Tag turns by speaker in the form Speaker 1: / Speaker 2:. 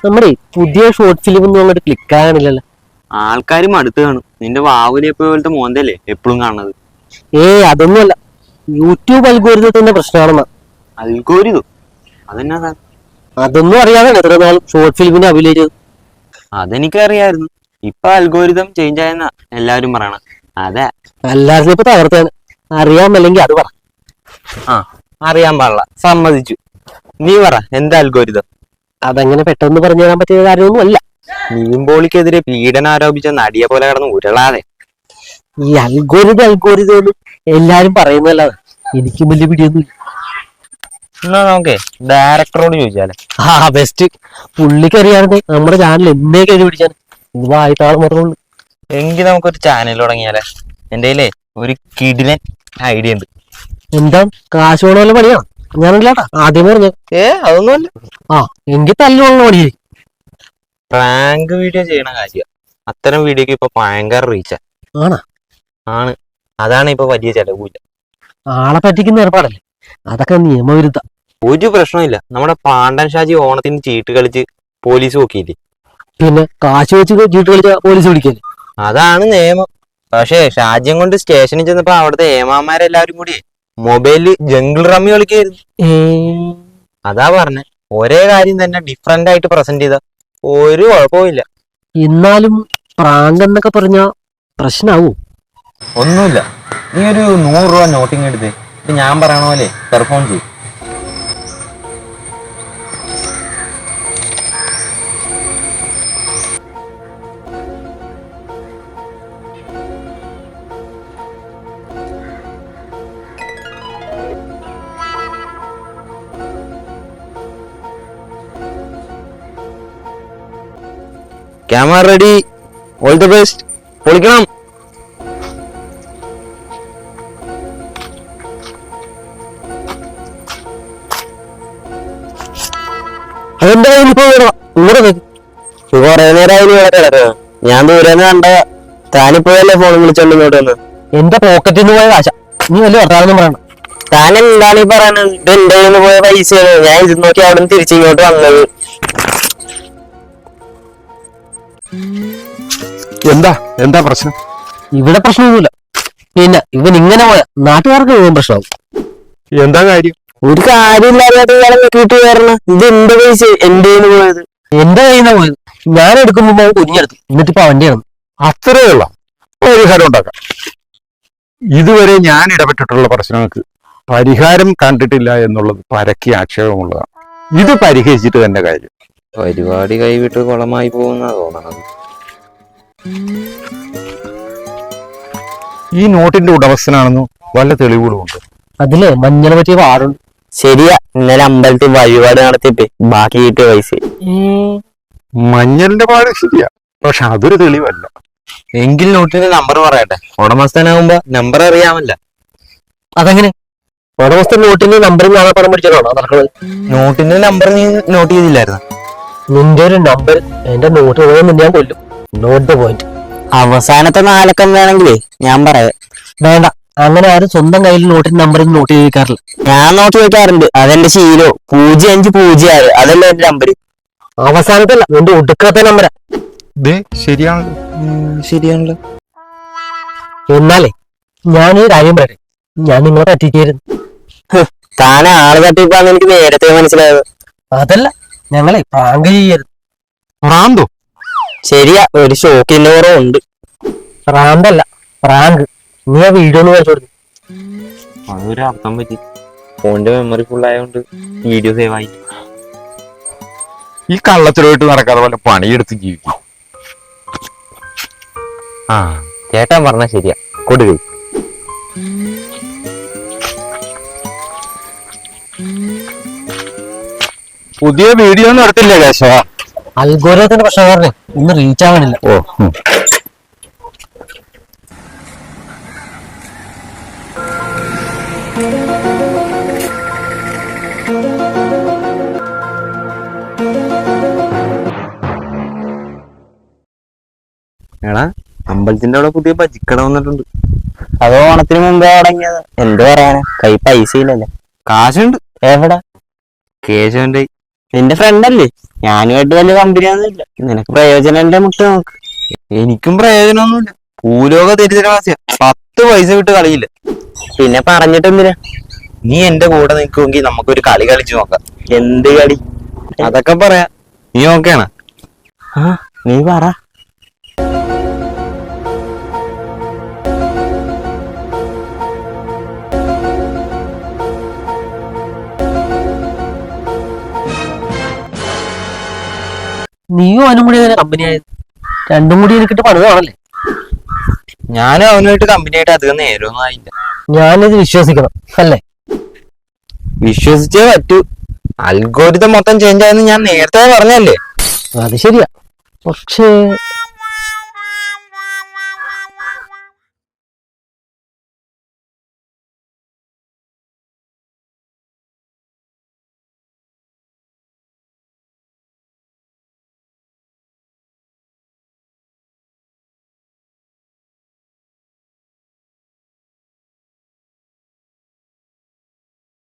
Speaker 1: നമ്മുടെ പുതിയ short film ഒന്നും അങ്ങോട്ട് ക്ലിക്ക് ആകാനില്ലല്ലോ.
Speaker 2: ആൾക്കാരും അടുത്ത് കാണും. നിന്റെ വാവുലിയപ്പോ പോലത്തെ മോന്തല്ലേ എപ്പോഴും കാണുന്നത്.
Speaker 1: അതൊന്നുമല്ല, യൂട്യൂബ് അൽഗോരിതത്തിന്റെ പ്രശ്നമാണെന്നാ.
Speaker 2: അൽഗോരിതം? അതെന്നാ?
Speaker 1: അതൊന്നും അറിയാതെ എത്ര നാൾ ഷോർട്ട് ഫിലിമിനെ അഭിനയിച്ചത്.
Speaker 2: അതെനിക്കറിയായിരുന്നു. ഇപ്പൊ അൽഗോരിതം ചേഞ്ച് ആയെന്നാ എല്ലാവരും പറയണ. അതെ,
Speaker 1: എല്ലാവരും ഇപ്പൊ തകർത്താണ്. അറിയാമല്ലെങ്കിൽ അത് പറ.
Speaker 2: അറിയാൻ പാടില്ല, സമ്മതിച്ചു. നീ പറ, എന്താ അൽഗോരിതം?
Speaker 1: അതെങ്ങനെ പെട്ടെന്ന് പറഞ്ഞു തരാൻ പറ്റിയ കാര്യമൊന്നും അല്ല.
Speaker 2: നീമ്പോളിക്കെതിരെ പീഡനം ആരോപിച്ച നടിയെ പോലെ കിടന്ന് ഉരുളാതെ.
Speaker 1: ഈ അൽഗോരിതം എല്ലാരും പറയുന്നതല്ലാതെ എനിക്കും വലിയ പിടിയൊന്നും ഇല്ല.
Speaker 2: എന്നാ നോക്കേ ഡയറക്ടറോട് ചോദിച്ചാലേ.
Speaker 1: ബെസ്റ്റ്. പുള്ളിക്ക് അറിയാതെ നമ്മുടെ ചാനൽ എന്നേ കഴിഞ്ഞ് പിടിച്ചാൽ ഇത് ആയിട്ടാൾ മാത്രമുള്ളൂ.
Speaker 2: എങ്കിൽ നമുക്കൊരു ചാനൽ തുടങ്ങിയാലേ. എന്റെ കയ്യിലേ ഒരു കിടിലൻ ഐഡിയ ഉണ്ട്.
Speaker 1: എന്താ, കാശ് വേണമല്ലോ പണിയാ? ഞാനില്ലാട്ടാ ആദ്യം പറഞ്ഞു.
Speaker 2: അതൊന്നുമല്ല.
Speaker 1: എങ്കിൽ തല്ലുള്ള പണിയായി.
Speaker 2: പ്രാങ്ക് വീഡിയോ ചെയ്യണ കാര്യം. അത്തരം വീഡിയോക്ക് ഇപ്പൊ ഭയങ്കര റീച്ചാ. ആണ്. അതാണ് ഇപ്പൊ വലിയ ചെലവില്ല.
Speaker 1: ആളെ പറ്റിക്കുന്ന ഏർപ്പാടല്ലേ, അതൊക്കെ നിയമവിരുദ്ധ.
Speaker 2: ഒരു പ്രശ്നമില്ല. നമ്മുടെ പാണ്ഡൻ ഷാജി ഓണത്തിന് ചീട്ട് കളിച്ച് പോലീസ് നോക്കിയില്ലേ?
Speaker 1: പിന്നെ കാശ് വെച്ച് ചീട്ട് കളിച്ച പോലീസ് പിടിക്കല്ലേ?
Speaker 2: അതാണ് നിയമം. പക്ഷേ ഷാജ്യം കൊണ്ട് സ്റ്റേഷനിൽ ചെന്നപ്പോ അവിടുത്തെ ഏമാമാരെല്ലാവരും കൂടി മൊബൈലിൽ ജംഗിൾ റമ്മി കളിക്കായിരുന്നു. അതാ പറഞ്ഞെ, ഒരേ കാര്യം തന്നെ ഡിഫറെന്റ് ആയിട്ട് പ്രസന്റ് ചെയ്ത ഒരു കുഴപ്പമില്ല.
Speaker 1: എന്നാലും പ്രാങ്ക് എന്നൊക്കെ പറഞ്ഞ പ്രശ്നാവൂ?
Speaker 2: ഒന്നുമില്ല. നീ ഒരു 100 രൂപ നോട്ടിങ് എടുത്ത് ഞാൻ പറയണ പോലെ പെർഫോം ചെയ്യും. Camera ready, all the best, പൊളിക്കണം.
Speaker 1: അതെന്താ
Speaker 2: കൊറേ നേരം ഞാൻ ദൂരെന്ന് കണ്ട താനിപ്പോയല്ലേ ഫോൺ വിളിച്ചോണ്ട് ഇങ്ങോട്ട് വന്ന്.
Speaker 1: എന്റെ പോക്കറ്റിൽ നിന്ന് പോയ കാശ, നീ വലിയ വർത്താനം പറയണം.
Speaker 2: താൻ എന്താണ് ഈ പറയണത്? ഇത് എന്റെ കയ്യിൽ നിന്ന് പോയ പൈസയാണ്. ഞാൻ ഇത് നോക്കി അവിടെ നിന്ന് തിരിച്ചിങ്ങോട്ട് വന്നത്.
Speaker 3: എന്താ പ്രശ്നം?
Speaker 1: ഇവിടെ പ്രശ്നമൊന്നുമില്ല. പിന്നെ ഇവൻ ഇങ്ങനെ പോയ നാട്ടുകാർക്ക് മുഴുവൻ പ്രശ്നമാവും.
Speaker 3: എന്താ കാര്യം?
Speaker 2: ഒരു കാര്യമില്ലാതെ ഇയാളെ നോക്കിയിട്ട് കയറണം. ഇത് എന്റെ പൈസ, എന്റെ കയ്യിൽ നിന്ന് പോയത്.
Speaker 1: എന്റെ കയ്യിൽ നിന്ന് പോയത്. ഞാൻ എടുക്കുമ്പോ കുഞ്ഞെടുത്തു, എന്നിട്ടിപ്പോ അവന്റെയാണ്.
Speaker 3: അത്രേ ഉള്ള പരിഹാരം ഉണ്ടാക്കാം. ഇതുവരെ ഞാൻ ഇടപെട്ടിട്ടുള്ള പ്രശ്നങ്ങൾക്ക് പരിഹാരം കണ്ടിട്ടില്ല എന്നുള്ളത് പരക്കി ആക്ഷേപമുള്ളതാണ്. ഇത് പരിഹരിച്ചിട്ട് തന്നെ കാര്യം.
Speaker 2: പരിപാടി കൈവിട്ട് കുളമായി പോകുന്ന തോന്നണത്.
Speaker 3: ഈ നോട്ടിന്റെ ഉടമസ്ഥനാണെന്ന് വല്ല തെളിവുകളുമുണ്ട്?
Speaker 1: അതിലെ മഞ്ഞളെ പറ്റിയ പാടുണ്ട്.
Speaker 2: ശരിയാ, ഇന്നലെ അമ്പലത്തിൽ വഴിപാട് നടത്തിയിട്ട് ബാക്കി കിട്ടിയ പൈസ.
Speaker 3: മഞ്ഞളിന്റെ പാട് ശരിയാ, പക്ഷെ അതൊരു തെളിവല്ല.
Speaker 2: എങ്കിൽ നോട്ടിന്റെ നമ്പർ പറയട്ടെ. ഉടമസ്ഥനാകുമ്പോ നമ്പർ അറിയാമല്ല.
Speaker 1: അതെങ്ങനെ? ഉടമസ്ഥൻ നോട്ടിന്റെ നമ്പറിൽ നാളെ പണം പിടിച്ചാണോ നടക്കുന്നത്?
Speaker 2: നോട്ടിന്റെ നമ്പർ നീ നോട്ട് ചെയ്തില്ലായിരുന്നു?
Speaker 1: നിന്റെ ഒരു നമ്പർ എന്റെ നോട്ട് പോയെന്ന് ഞാൻ കൊല്ലും. Note the point.
Speaker 2: അവസാനത്തെ 4 അക്കം വേണമെങ്കിലേ ഞാൻ പറയാം.
Speaker 1: വേണ്ട, അങ്ങനെ ആരും സ്വന്തം കയ്യിൽ നോട്ടിന്റെ നമ്പറിൽ നോട്ട് ചെയ്യിക്കാറില്ല.
Speaker 2: ഞാൻ നോട്ട് ചോദിക്കാറുണ്ട്, അതെന്റെ ശീലോ. 0506 അതല്ലേ എന്റെ നമ്പർ.
Speaker 1: അവസാനത്തല്ല, നിന്റെ ഒടുക്കത്തെ നമ്പരാ.
Speaker 3: ശരിയാണല്ലോ.
Speaker 1: എന്നാലേ ഞാൻ ഈ കാര്യം പറയട്ടെ, ഞാൻ നിങ്ങളെ പറ്റിക്കായിരുന്നു.
Speaker 2: താൻ ആള് തട്ടിപ്പാന്ന് എനിക്ക് നേരത്തെ മനസ്സിലായത്.
Speaker 1: അതല്ല, ഞങ്ങളെ പ്രാങ്ക് ചെയ്യരുത്.
Speaker 3: പ്രാന്തോ?
Speaker 2: ശരിയാ, ഒരു ഷോക്കിന്റെ കുറവുണ്ട്.
Speaker 1: പ്രാന്തല്ല, പ്രാങ്ക്. നീ ആ വീഡിയോ ഒന്ന് വായിച്ചു കൊടുത്തു.
Speaker 2: അതൊരു അർത്ഥം പറ്റി. ഫോണിന്റെ മെമ്മറി ഫുൾ ആയതുകൊണ്ട് വീഡിയോ സേവ് ആയി.
Speaker 3: ഈ കള്ളത്തിലോട്ട് നടക്കാതെ പോലെ പണിയെടുത്ത് ജീവിക്കും.
Speaker 2: ചേട്ടാ പറഞ്ഞ ശരിയാ, കൊടുക്കേ.
Speaker 3: പുതിയ വീഡിയോ ഒന്നും എടുത്തില്ലേ കേശവ?
Speaker 1: അൽഗോരിതത്തിന്റെ പ്രശ്നം പറഞ്ഞേ ഇന്ന് റീച്ച് ആവാനില്ല.
Speaker 2: എടാ, അമ്പലത്തിന്റെ അവിടെ പുതിയ ബജിക്കട വന്നിട്ടുണ്ട്. അത് ഓണത്തിന് മുമ്പേ തുടങ്ങിയത്. എന്ത് പറയാനാ, കൈ പൈസ ഇല്ലല്ലേ? കാശുണ്ട്. എവിടെ? കേശവന്റെ നിന്റെ ഫ്രണ്ട് അല്ലേ, ഞാനുമായിട്ട് വലിയ കമ്പനിയൊന്നുമില്ല. നിനക്ക് പ്രയോജനം മുട്ട നോക്ക്. എനിക്കും പ്രയോജനമൊന്നുമില്ല. ഭൂലോക ദരിദ്രവാസിയ, 10 പൈസ വിട്ട് കളിയില്ല. പിന്നെ പറഞ്ഞിട്ട് എന്തിനാ? നീ എന്റെ കൂടെ നിൽക്കുമെങ്കിൽ നമുക്കൊരു കളി കളിച്ചു നോക്കാം. എന്ത് കളി? അതൊക്കെ പറയാ. നീ ഓക്കെയാണ്? ആ, നീ പറ.
Speaker 1: നീയും അവനും കൂടി അങ്ങനെ കമ്പനി ആയത്? രണ്ടും കൂടി എനിക്കിട്ട് പണിതാണല്ലേ?
Speaker 2: ഞാനും അവനുമായിട്ട് കമ്പനിയായിട്ട് അധികം നേരമൊന്നും ആയില്ല.
Speaker 1: ഞാനിത് വിശ്വസിക്കണം അല്ലേ?
Speaker 2: വിശ്വസിച്ചേ പറ്റൂ. അൽഗോരിതം മൊത്തം ചേഞ്ച് ആയെന്ന് ഞാൻ നേരത്തെ പറഞ്ഞല്ലേ.
Speaker 1: അത് ശരിയാ. പക്ഷേ